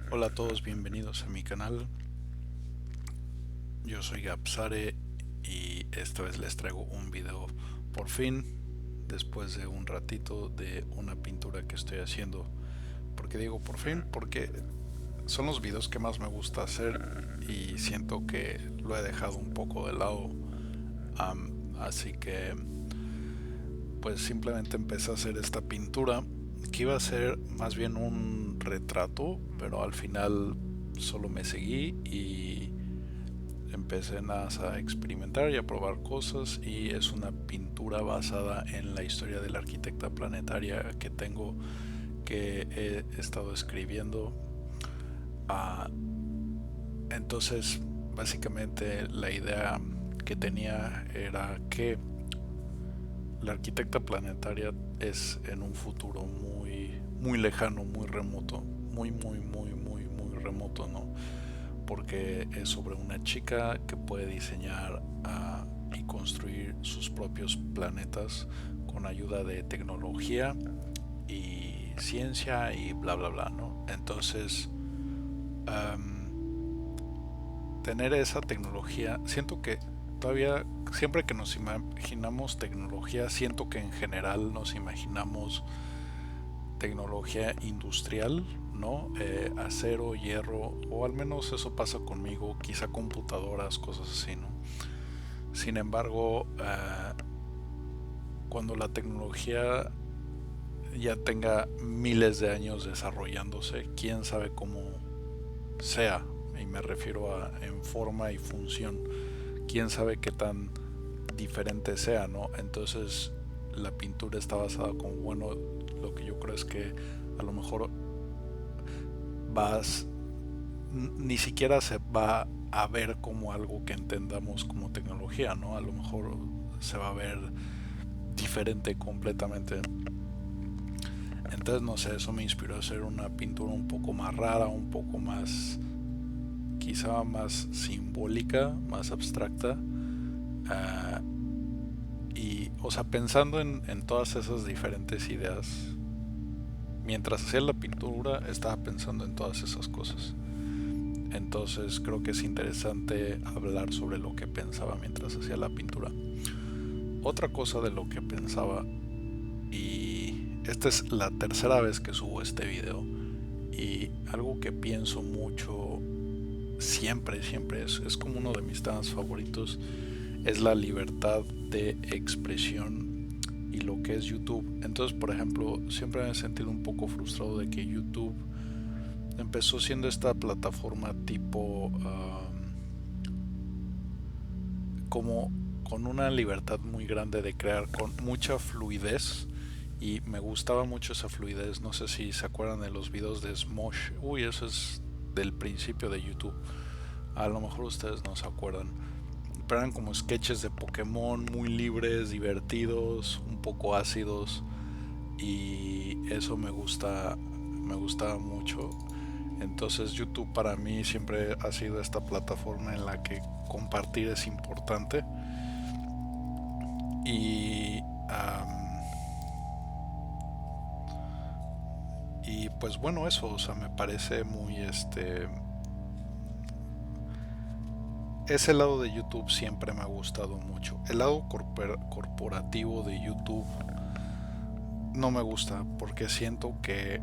Hola a todos, bienvenidos a mi canal. Yo soy Gapsare y esta vez les traigo un video por fin, después de un ratito de una pintura que estoy haciendo. ¿Por qué digo por fin? Porque son los videos que más me gusta hacer y siento que lo he dejado un poco de lado. Así que pues simplemente empecé a hacer esta pintura que iba a ser más bien un retrato, pero al final solo me seguí y empecé a experimentar y a probar cosas, y es una pintura basada en la historia de la arquitecta planetaria que tengo, que he estado escribiendo. Ah, entonces básicamente la idea que tenía era que la arquitecta planetaria es en un futuro muy lejano, muy remoto, muy remoto, ¿no? Porque es sobre una chica que puede diseñar y construir sus propios planetas con ayuda de tecnología y ciencia y bla bla bla, ¿no? Entonces, tener esa tecnología, siento que todavía, siempre que nos imaginamos tecnología, siento que en general nos imaginamos tecnología industrial, ¿no? Acero, hierro, o al menos eso pasa conmigo, quizá computadoras, cosas así, ¿no? Sin embargo, cuando la tecnología ya tenga miles de años desarrollándose, quién sabe cómo sea, y me refiero a en forma y función, quién sabe qué tan diferente sea, ¿no? Entonces la pintura está basada con, bueno, lo que yo creo es que a lo mejor vas, ni siquiera se va a ver como algo que entendamos como tecnología, ¿no? A lo mejor se va a ver diferente completamente. Entonces, no sé, eso me inspiró a hacer una pintura un poco más rara, un poco más, quizá más simbólica, más abstracta. Uh, o sea, pensando en todas esas diferentes ideas, mientras hacía la pintura, estaba pensando en todas esas cosas. Entonces creo que es interesante hablar sobre lo que pensaba mientras hacía la pintura. Otra cosa de lo que pensaba, y esta es la tercera vez que subo este video, y algo que pienso mucho siempre es como uno de mis temas favoritos, es la libertad de expresión y lo que es YouTube. Entonces, por ejemplo, siempre me he sentido un poco frustrado de que YouTube empezó siendo esta plataforma tipo como con una libertad muy grande de crear, con mucha fluidez, y me gustaba mucho esa fluidez. No sé si se acuerdan de los videos de Smosh. Uy, eso es del principio de YouTube. A lo mejor ustedes no se acuerdan, pero eran como sketches de Pokémon muy libres, divertidos, un poco ácidos, y eso me gustaba mucho. Entonces YouTube para mí siempre ha sido esta plataforma en la que compartir es importante. Y, y pues bueno, eso, o sea, me parece muy ese lado de YouTube siempre me ha gustado mucho. El lado corporativo de YouTube no me gusta, porque siento que,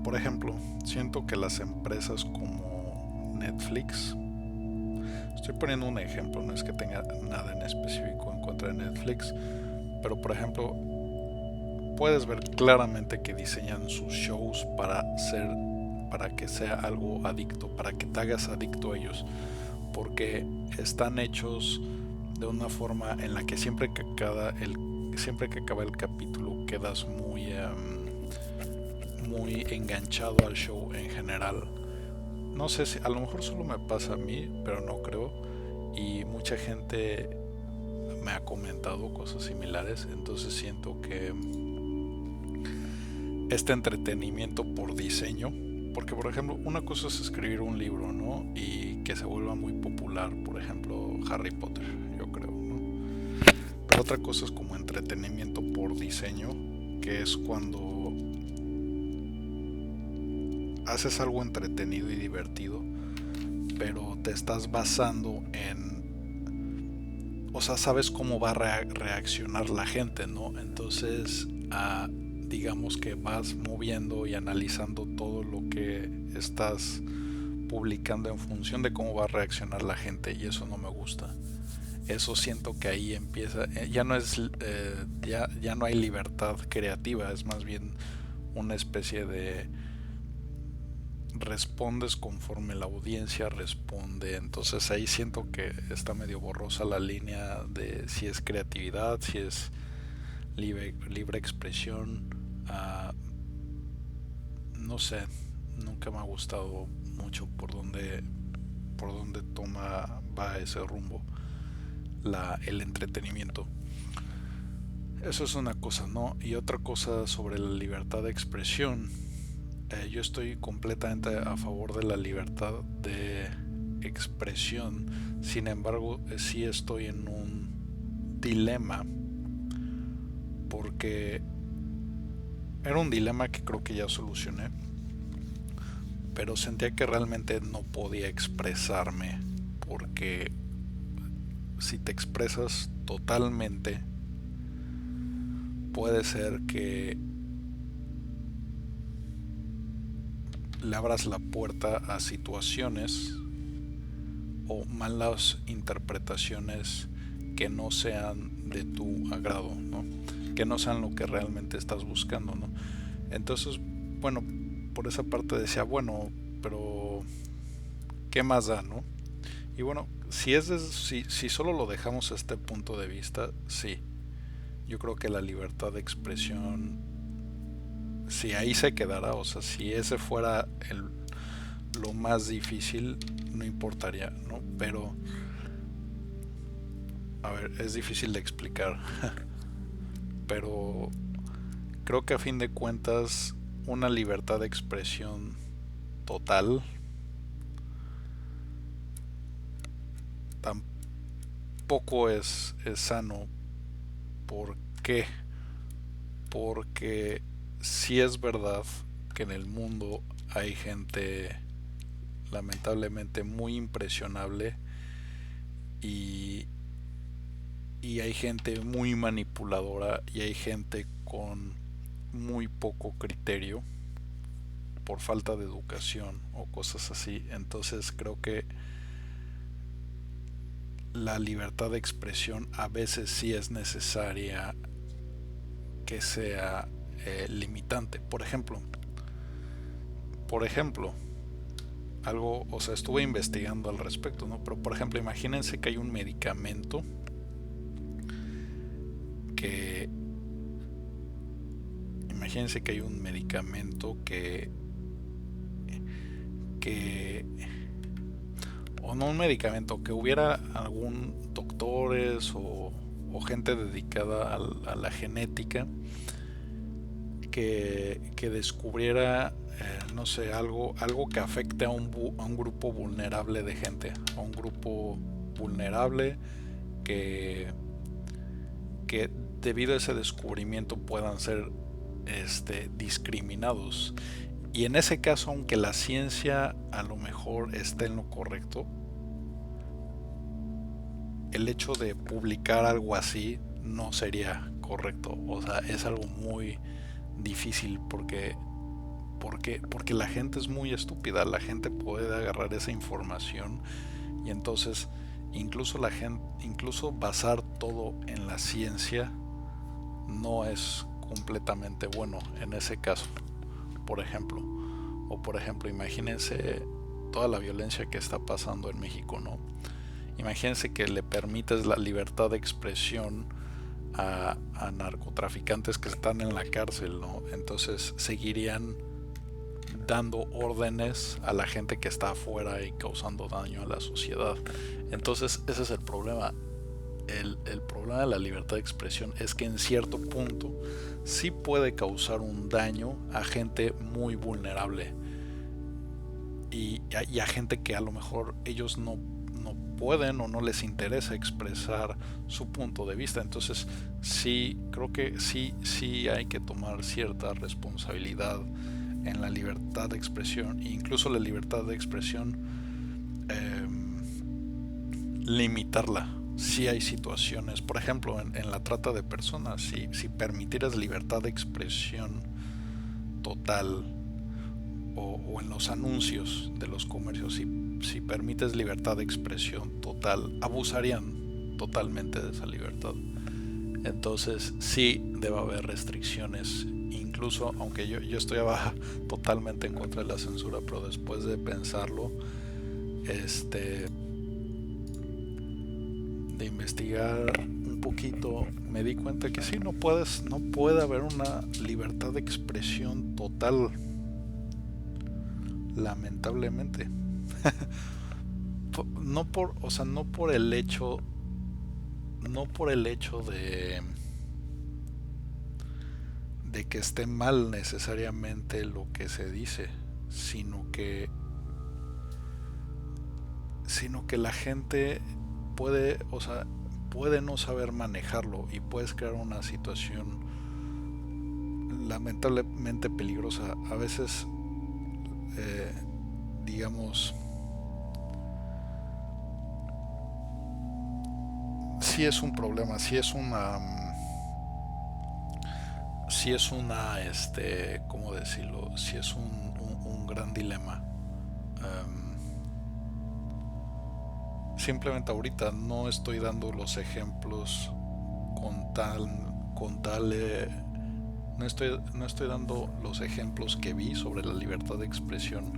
por ejemplo, siento que las empresas como Netflix, estoy poniendo un ejemplo, no es que tenga nada en específico en contra de Netflix, pero por ejemplo, puedes ver claramente que diseñan sus shows para que sea algo adicto, para que te hagas adicto a ellos, porque están hechos de una forma en la que siempre que acaba el capítulo quedas muy enganchado al show en general. No sé si a lo mejor solo me pasa a mí, pero no creo. Y mucha gente me ha comentado cosas similares, entonces siento que este entretenimiento por diseño, porque por ejemplo una cosa es escribir un libro, ¿no? Y que se vuelva muy popular, por ejemplo Harry Potter, yo creo, ¿no? Pero otra cosa es como entretenimiento por diseño, que es cuando haces algo entretenido y divertido, pero te estás basando o sea, sabes cómo va a reaccionar la gente, ¿no? Entonces, digamos que vas moviendo y analizando todo lo que estás publicando en función de cómo va a reaccionar la gente, y eso no me gusta. Eso siento que ahí empieza, ya no es, ya no hay libertad creativa, es más bien una especie de respondes conforme la audiencia responde. Entonces ahí siento que está medio borrosa la línea de si es creatividad, si es libre expresión. No sé, nunca me ha gustado mucho por dónde va ese rumbo el entretenimiento. Eso es una cosa, ¿no? Y otra cosa sobre la libertad de expresión. Yo estoy completamente a favor de la libertad de expresión. Sin embargo, sí estoy en un dilema, porque era un dilema que creo que ya solucioné, pero sentía que realmente no podía expresarme, porque si te expresas totalmente, puede ser que le abras la puerta a situaciones o malas interpretaciones que no sean de tu agrado, ¿no? Que no sean lo que realmente estás buscando, ¿no? Entonces, bueno, por esa parte decía, bueno, pero ¿qué más da, no? Y bueno, si solo lo dejamos a este punto de vista, sí, yo creo que la libertad de expresión, si ahí se quedara, o sea, si ese fuera lo más difícil, no importaría, ¿no? Pero, a ver, es difícil de explicar, pero creo que a fin de cuentas, una libertad de expresión total tampoco es sano. ¿Por qué? Porque sí es verdad que en el mundo hay gente lamentablemente muy impresionable, y, y hay gente muy manipuladora, y hay gente con muy poco criterio por falta de educación o cosas así. Entonces creo que la libertad de expresión a veces sí es necesaria que sea limitante. Por ejemplo, algo, o sea, estuve investigando al respecto, ¿no? Pero por ejemplo, que imagínense que hay un medicamento que o no un medicamento, que hubiera algún doctores o gente dedicada a la genética que descubriera, no sé, algo que afecte a un grupo vulnerable de gente, a un grupo vulnerable que, que debido a ese descubrimiento puedan ser discriminados. Y en ese caso, aunque la ciencia a lo mejor esté en lo correcto, el hecho de publicar algo así no sería correcto. O sea, es algo muy difícil porque la gente es muy estúpida. La gente puede agarrar esa información y entonces incluso basar todo en la ciencia no es completamente bueno en ese caso. Por ejemplo, imagínense toda la violencia que está pasando en México, ¿no? Imagínense que le permites la libertad de expresión a narcotraficantes que están en la cárcel, ¿no? Entonces seguirían dando órdenes a la gente que está afuera y causando daño a la sociedad. Entonces ese es el problema. El problema de la libertad de expresión es que en cierto punto sí puede causar un daño a gente muy vulnerable, y a gente que a lo mejor ellos no pueden o no les interesa expresar su punto de vista. Entonces sí, creo que sí hay que tomar cierta responsabilidad en la libertad de expresión, e incluso la libertad de expresión, eh, limitarla. Si hay situaciones, por ejemplo, en la trata de personas, si permitieras libertad de expresión total, o en los anuncios de los comercios, si permites libertad de expresión total, abusarían totalmente de esa libertad. Entonces sí debe haber restricciones, incluso aunque yo estoy totalmente en contra de la censura, pero después de pensarlo, de investigar un poquito, me di cuenta que sí, no puede haber una libertad de expresión total, lamentablemente. No por el hecho, de que esté mal necesariamente lo que se dice, sino que la gente puede no saber manejarlo, y puedes crear una situación lamentablemente peligrosa. A veces, digamos, sí es un problema, ¿cómo decirlo? Sí es un gran dilema. Simplemente ahorita no estoy dando los ejemplos con tal no estoy dando los ejemplos que vi sobre la libertad de expresión,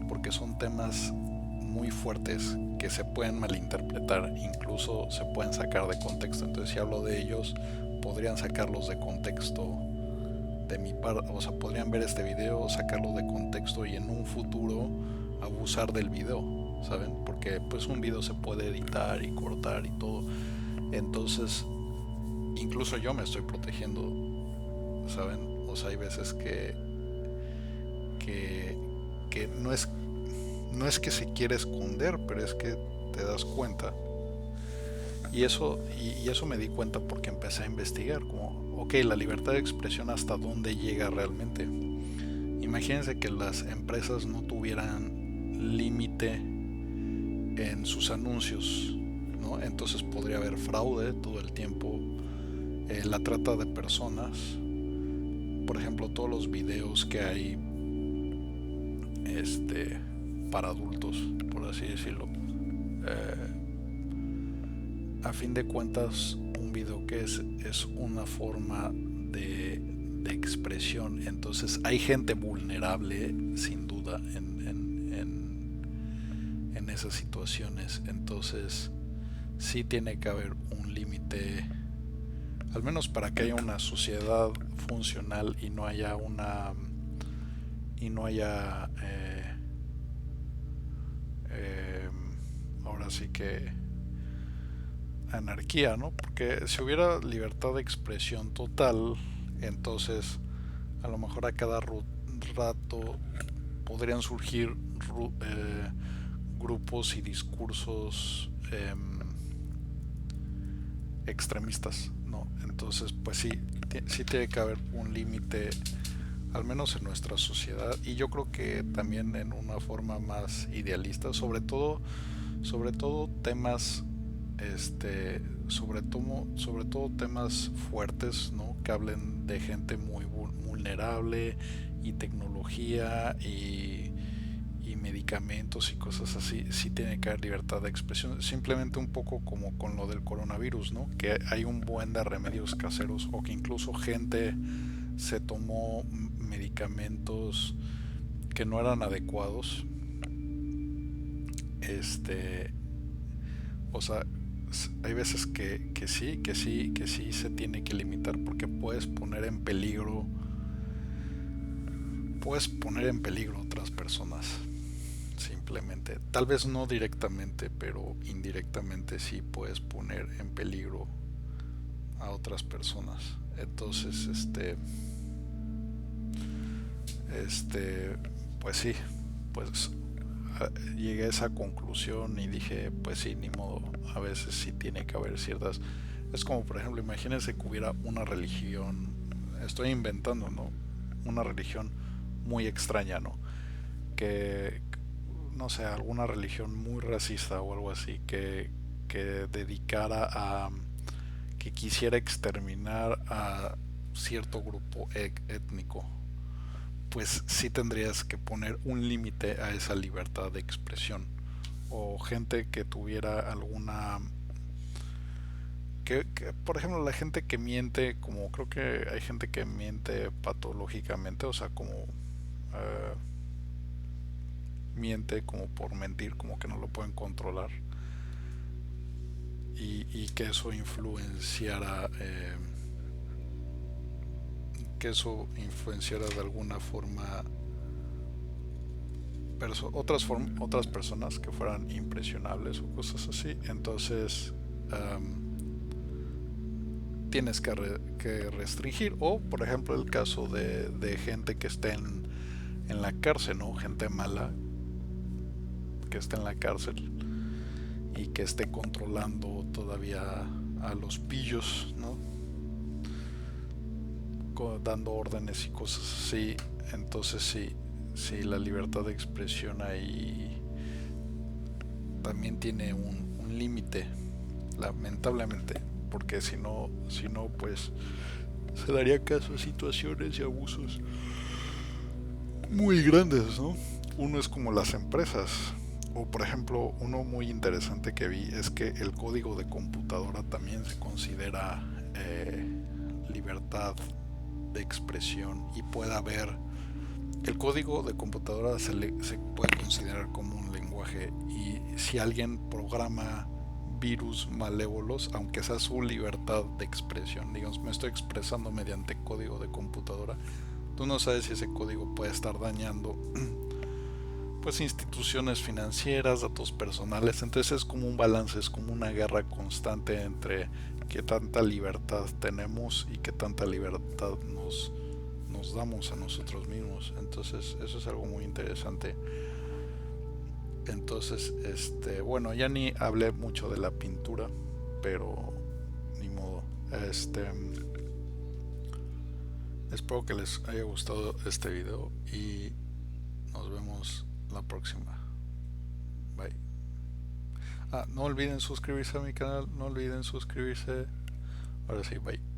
porque son temas muy fuertes que se pueden malinterpretar, incluso se pueden sacar de contexto. Entonces, si hablo de ellos, podrían sacarlos de contexto de mi parte, o sea, podrían ver este video, sacarlo de contexto y en un futuro abusar del video, ¿saben? Porque pues un video se puede editar y cortar y todo. Entonces, incluso yo me estoy protegiendo, ¿saben? O sea, hay veces que no es que se quiere esconder, pero es que te das cuenta. Y eso me di cuenta porque empecé a investigar, como, ok, la libertad de expresión, ¿hasta dónde llega realmente? Imagínense que las empresas no tuvieran límite en sus anuncios, ¿no? Entonces podría haber fraude todo el tiempo, la trata de personas. Por ejemplo, todos los videos que hay, para adultos, por así decirlo. A fin de cuentas, un video que es una forma de expresión. Entonces hay gente vulnerable, sin duda, en esas situaciones. Entonces sí tiene que haber un límite, al menos para que haya una sociedad funcional y no haya ahora sí que anarquía, ¿no? Porque si hubiera libertad de expresión total, entonces a lo mejor a cada rato podrían surgir grupos y discursos extremistas, ¿no? Entonces, pues sí tiene que haber un límite, al menos en nuestra sociedad, y yo creo que también en una forma más idealista, sobre todo temas, sobre todo temas fuertes, ¿no? Que hablen de gente muy vulnerable, y tecnología, y medicamentos y cosas así. Sí tiene que haber libertad de expresión, simplemente un poco como con lo del coronavirus, ¿no? Que hay un buen de remedios caseros, o que incluso gente se tomó medicamentos que no eran adecuados. O sea, hay veces que sí se tiene que limitar, porque puedes poner en peligro a otras personas, simplemente. Tal vez no directamente, pero indirectamente sí puedes poner en peligro a otras personas. Entonces, pues sí, pues llegué a esa conclusión y dije, pues sí, ni modo, a veces sí tiene que haber ciertas. Es como, por ejemplo, imagínense que hubiera una religión, estoy inventando, ¿no? Una religión muy extraña, ¿no? Que, no sé, alguna religión muy racista o algo así, que dedicara a, que quisiera exterminar a cierto grupo étnico, pues sí tendrías que poner un límite a esa libertad de expresión. O gente que tuviera alguna por ejemplo, la gente que miente, como creo que hay gente que miente patológicamente, o sea, como miente como por mentir, como que no lo pueden controlar, y que eso influenciara, de alguna forma otras personas que fueran impresionables o cosas así. Entonces tienes que restringir. O por ejemplo el caso de gente que esté en la cárcel, ¿no? Gente mala que esté en la cárcel y que esté controlando todavía a los pillos, ¿no? Dando órdenes y cosas así. Entonces sí, sí, la libertad de expresión ahí también tiene un límite, lamentablemente, porque si no, pues se daría caso a situaciones y abusos muy grandes, ¿no? Uno es como las empresas. O por ejemplo, uno muy interesante que vi es que el código de computadora también se considera libertad de expresión, y puede haber, el código de computadora se puede considerar como un lenguaje, y si alguien programa virus malévolos, aunque sea su libertad de expresión, digamos, me estoy expresando mediante código de computadora, tú no sabes si ese código puede estar dañando pues instituciones financieras, datos personales. Entonces es como un balance, es como una guerra constante entre qué tanta libertad tenemos y qué tanta libertad nos damos a nosotros mismos. Entonces eso es algo muy interesante. Entonces, bueno, ya ni hablé mucho de la pintura, pero ni modo. Espero que les haya gustado este video y nos vemos la próxima. Bye. No olviden suscribirse a mi canal, no olviden suscribirse. Ahora sí, bye.